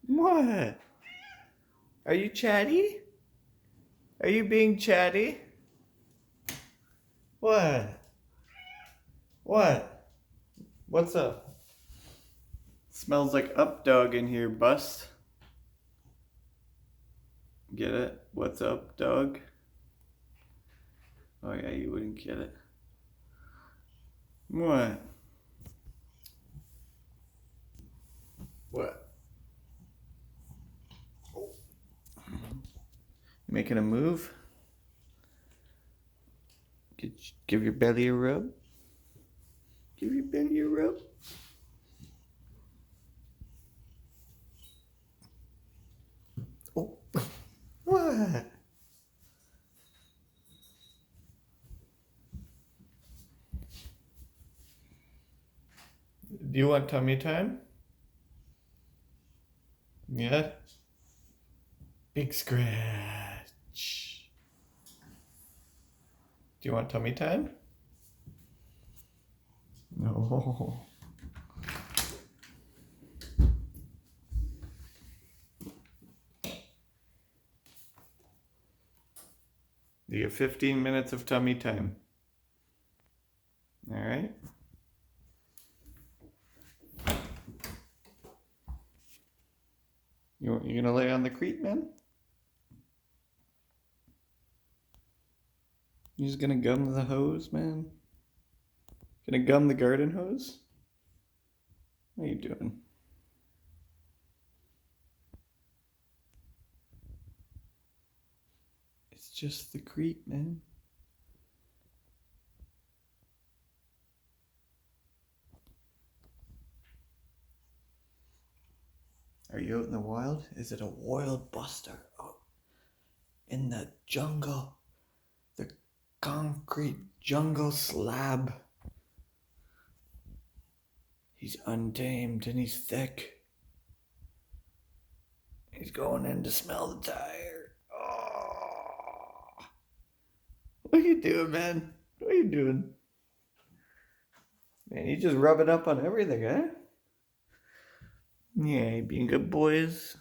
What? Are you chatty? Are you being chatty? What? What? What's up? Smells like up dog in here, bust. Get it? What's up, dog? Oh yeah, you wouldn't get it. What? What? Oh. Making a move? Give your belly a rub? Give your belly a rub? Oh. What? Do you want tummy time? Yeah? Big scratch. Do you want tummy time? No. You get 15 minutes of tummy time. All right? You gonna lay on the crete, man? You just gonna gum the hose, man? Gonna gum the garden hose? What are you doing? It's just the crete, man. Are you out in the wild? Is it a wild buster? Oh, in the jungle. The concrete jungle slab. He's untamed and he's thick. He's going in to smell the tire. Oh. What are you doing, man? What are you doing? Man, you just rubbing up on everything, huh? Yeah, being good boys.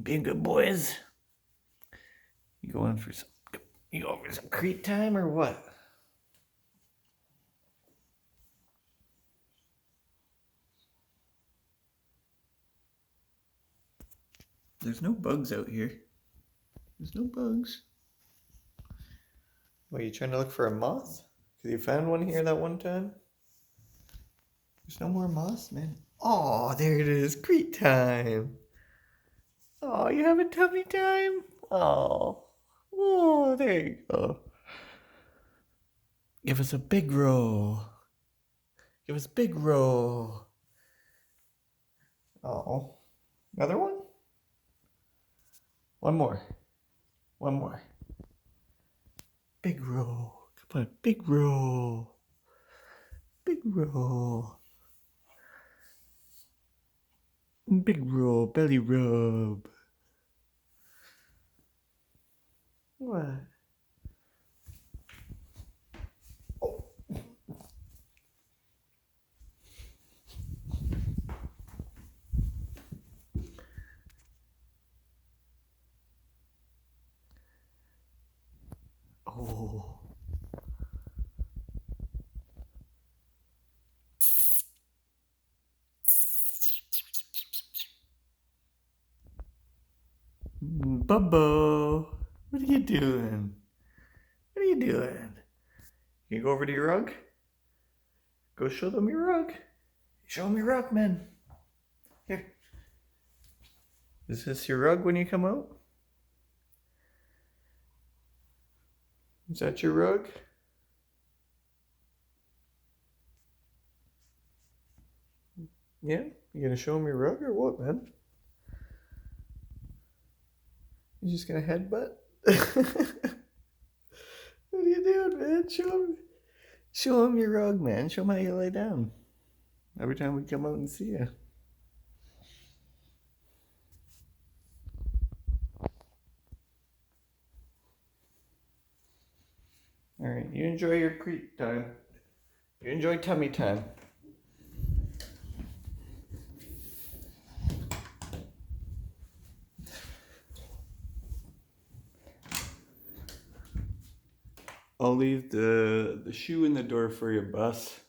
Being good boys. You going for some crete time or what? There's no bugs out here. There's no bugs. What, are you trying to look for a moth? Because you found one here that one time? There's no more moths, man. Oh, there it is. Crete time. Oh, you having tummy time? Oh. Oh, there you go. Give us a big roll. Give us a big roll. Oh. Another one? One more. One more. Big roll. Come on, big roll. Big roll. Big roll, belly rub. What? Oh. Oh. Bubbo, what are you doing? What are you doing? You go over to your rug? Go show them your rug. Show them your rug, man. Here. Is this your rug when you come out? Is that your rug? Yeah? You gonna show them your rug or what, man? You just gonna headbutt? What are you doing, man? Show him your rug, man. Show him how you lay down. Every time we come out and see you. All right, you enjoy your crete time. You enjoy tummy time. I'll leave the shoe in the door for your bus.